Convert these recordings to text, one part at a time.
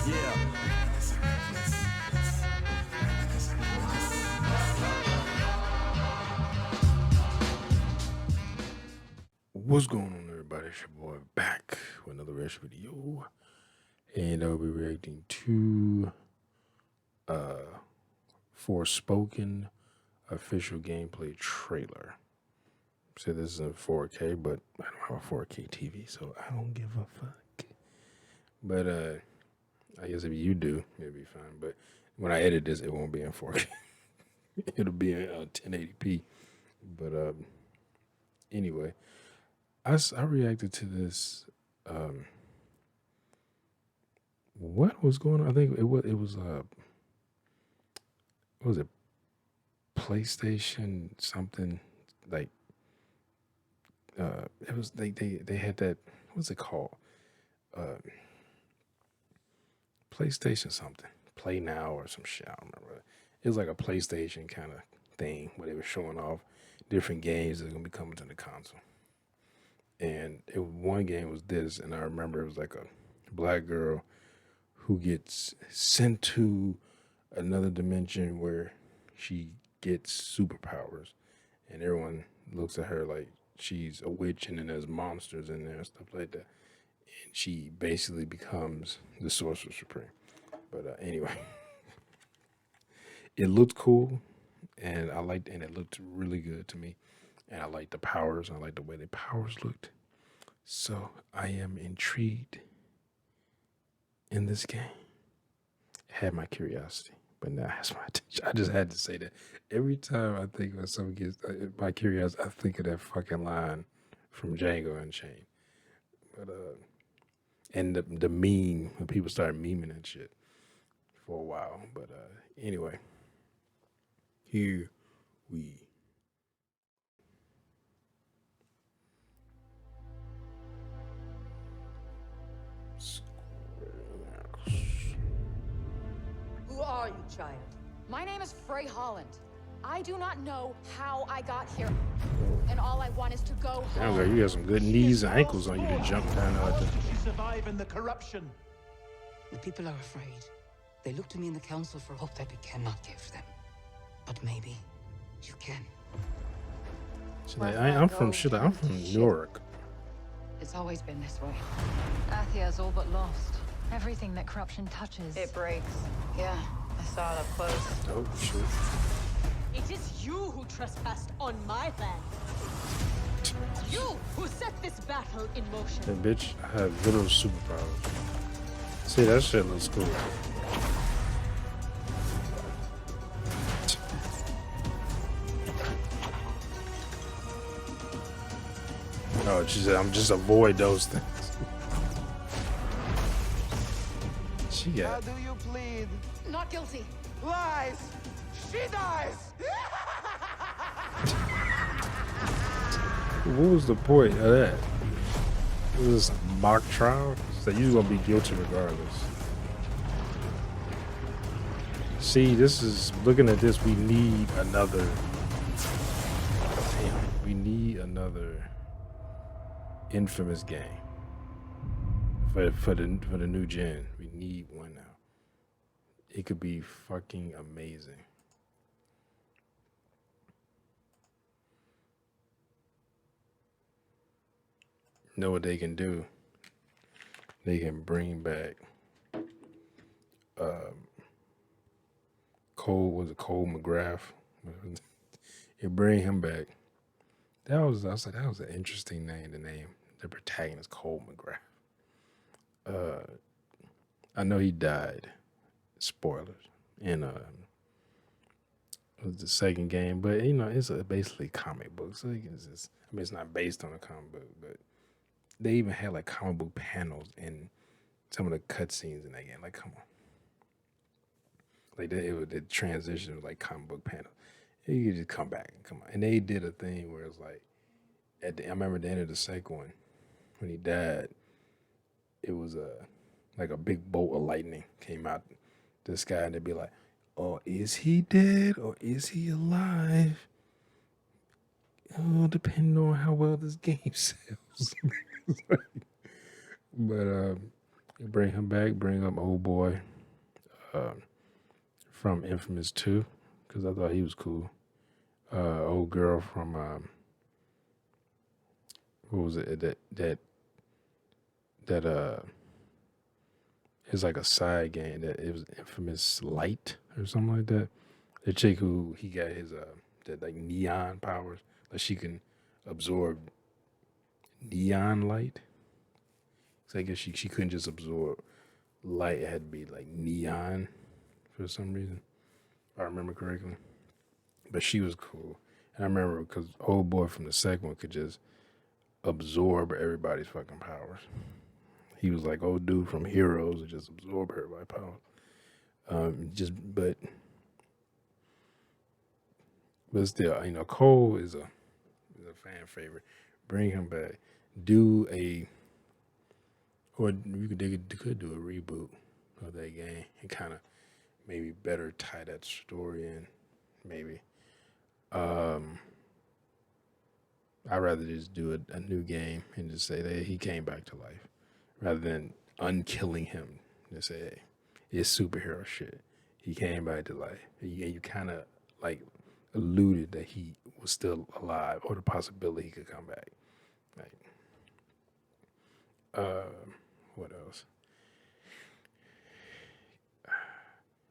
Yeah. What's going on, everybody? It's your boy back with another reaction video, and I'll be reacting to uh Forspoken official gameplay trailer. So this is in 4K, but I don't have a 4K TV, so I don't give a fuck. But I guess if you do, it'll be fine. But when I edit this, it won't be in 4K. It'll be in 1080p. But anyway, I reacted to this. Um, what was going on? I think it was what was it, PlayStation something, like it was they had that, what's it called, uh PlayStation something, Play Now or some shit, I don't remember. It was like a PlayStation kind of thing where they were showing off different games that are gonna be coming to the console. And one game was this, and I remember it was like a black girl who gets sent to another dimension where she gets superpowers, and everyone looks at her like she's a witch, and then there's monsters in there and stuff like that. And she basically becomes the Sorcerer Supreme. But anyway, it looked cool, and and it looked really good to me. And I liked the powers. I liked the way the powers looked. So I am intrigued in this game. It had my curiosity, but now it has my attention. I just had to say that. Every time I think when someone gets my curiosity, I think of that fucking line from Django Unchained. But and the meme, when people started memeing and shit for a while. But anyway, here we. Who are you, child? My name is Frey Holland. I do not know how I got here. And all I want is to go Damn, home. girl, you got some good knees and ankles on you to jump down out there. She survive in the corruption. The people are afraid. They look to me in the council for hope that we cannot give them. But maybe you can. She's like, I'm from shit. I'm from New York. It's always been this way. Athia's all but lost. Everything that corruption touches. It breaks. Yeah, I saw it up close. Oh shit. It is you who trespassed on my land. You who set this battle in motion. That bitch had little superpowers. See, that shit looks cool. Oh, she said, I'm just avoid those things. She How got. do you plead? Not guilty. Lies! She dies! What was the point of that? Was this a mock trial? So you gonna be guilty regardless. See, this is, looking at this, we need another. Damn, we need another infamous game for the new gen. We need one now. It could be fucking amazing. You know what they can do? They can bring back Cole McGrath. You bring him back. I was like, that was an interesting name to name the protagonist, Cole McGrath. I know he died. Spoilers. In it was the second game, but you know, it's basically comic book. So it's it's not based on a comic book, but they even had like comic book panels in some of the cutscenes in that game. Like, come on. Like the transition was like comic book panel. You could just come back and come on. And they did a thing where it's like, I remember at the end of the second one, when he died, it was like a big bolt of lightning came out the sky, and they'd be like, "Oh, is he dead or is he alive? Oh, depending on how well this game sells." But You bring him back, bring up old boy from Infamous 2, because I thought he was cool. Old girl from what was it that it's like a side game that it was Infamous Light or something like that. The chick who he got his that like neon powers, like she can absorb neon light. So I guess she couldn't just absorb light; it had to be like neon for some reason, if I remember correctly. But she was cool, and I remember because old boy from the second one could just absorb everybody's fucking powers. He was like old dude from Heroes and just absorb everybody's powers. But still, Cole is a fan favorite. Bring him back. They could do a reboot of that game and kind of maybe better tie that story in. Maybe. I'd rather just do a new game and just say that he came back to life rather than unkilling him. Just say, hey, it's superhero shit. He came back to life. You kind of like alluded that he was still alive or the possibility he could come back. Like, what else?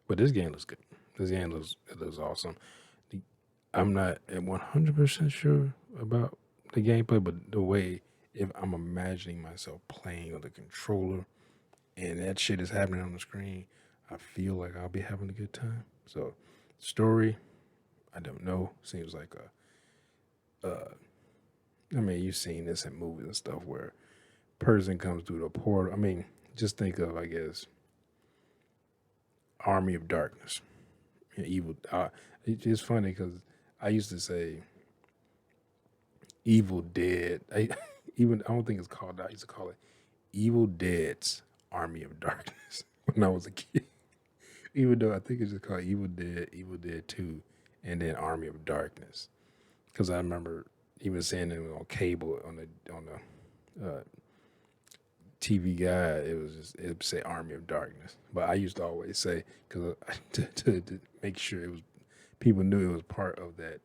But this game looks good. This game looks awesome. I'm not 100% sure about the gameplay, but the way if I'm imagining myself playing on the controller and that shit is happening on the screen, I feel like I'll be having a good time. So, story, I don't know. Seems like you've seen this in movies and stuff where a person comes through the portal. I mean, just think of, I guess, Army of Darkness. Evil. It's funny because I used to say Evil Dead. I don't think it's called that. I used to call it Evil Dead's Army of Darkness when I was a kid. Even though I think it's just called Evil Dead 2, and then Army of Darkness. Because I remember even saying it on cable on the TV guide, it would say Army of Darkness. But I used to always say, because to make sure it was people knew it was part of that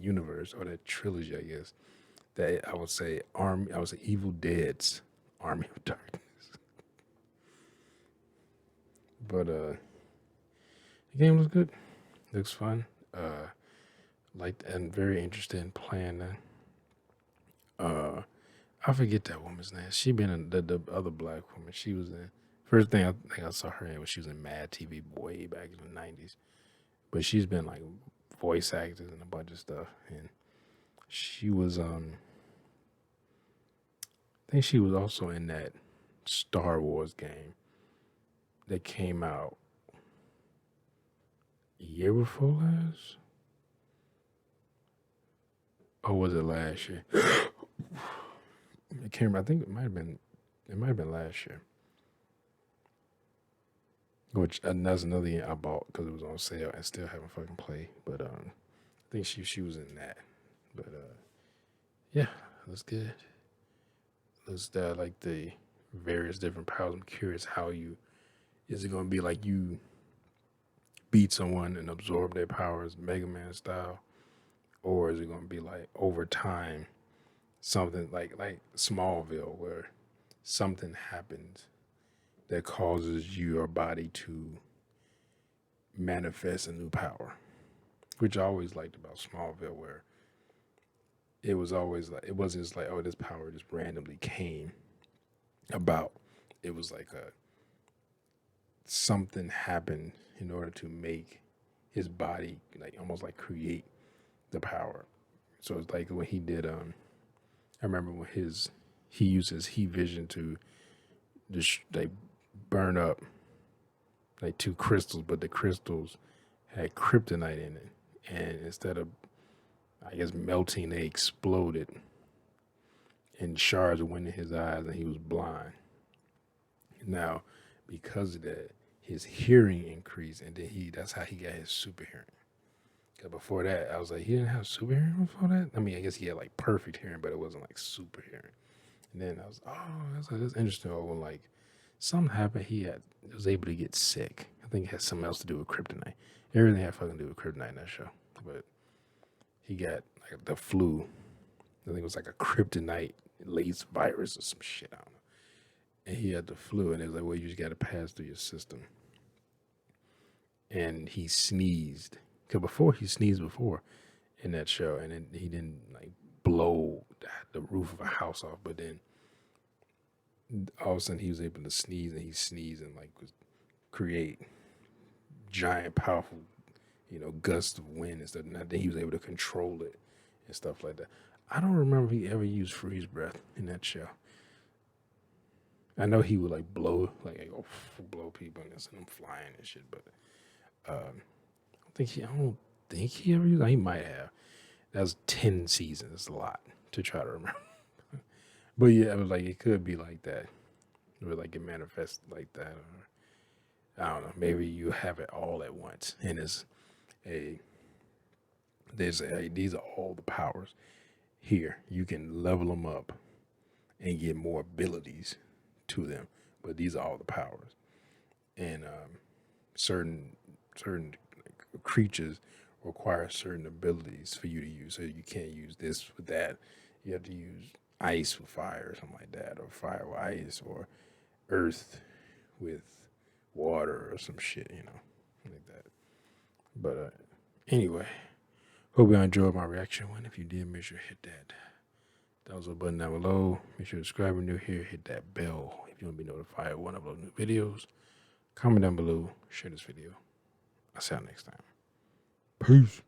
universe or that trilogy, I guess, that I would say Evil Dead's Army of Darkness. But the game looks good. Looks fun. And very interested in playing that. I forget that woman's name. She been in the other black woman. She was in first thing I think I saw her in was she was in Mad TV way back in the 90s. But she's been like voice actors and a bunch of stuff. And she was I think she was also in that Star Wars game that came out a year before last. Or was it last year? It came. I think it might have been last year. Which that's another game I bought because it was on sale and still haven't fucking played. But I think she was in that. But yeah, looks good. Looks like the various different powers. I'm curious is it gonna be like you beat someone and absorb their powers, Mega Man style, or is it gonna be like over time? Something like Smallville, where something happens that causes your body to manifest a new power, which I always liked about Smallville, where it was always like, it wasn't just like, oh, this power just randomly came about. It was like something happened in order to make his body like almost like create the power. So it's like when he did I remember when he used his heat vision to just like burn up like two crystals, but the crystals had kryptonite in it, and instead of I guess melting, they exploded, and shards went in his eyes, and he was blind. Now, because of that, his hearing increased, and then that's how he got his super hearing. Because before that, I was like, he didn't have super hearing before that? I mean, I guess he had like perfect hearing, but it wasn't like super hearing. And then I was, that's interesting. When like something happened. He was able to get sick. I think it had something else to do with kryptonite. Everything had fucking to do with kryptonite in that show. But he got like the flu. I think it was like a kryptonite laced virus or some shit. I don't know. And he had the flu, and it was like, well, you just got to pass through your system. And he sneezed. Because before, he sneezed before in that show, and then he didn't like blow the roof of a house off, but then all of a sudden he was able to sneeze, and he sneezed and like was create giant, powerful, gusts of wind and stuff. And then he was able to control it and stuff like that. I don't remember if he ever used freeze breath in that show. I know he would like blow, blow people and send them flying and shit, but I don't think he ever used. He might have. That was 10 seasons. It's a lot to try to remember. But yeah, it was like it could be like that. It would like it manifests like that. Or, I don't know. Maybe you have it all at once, and these are all the powers. Here, you can level them up and get more abilities to them, but these are all the powers. And certain creatures require certain abilities for you to use. So you can't use this with that. You have to use ice with fire or something like that, or fire with ice, or earth with water or some shit, like that. But anyway, hope you enjoyed my reaction one. If you did, make sure to hit that thumbs up button down below. Make sure to subscribe if you're new here. Hit that bell if you want to be notified when I upload new videos. Comment down below. Share this video. I'll see y'all next time. Peace.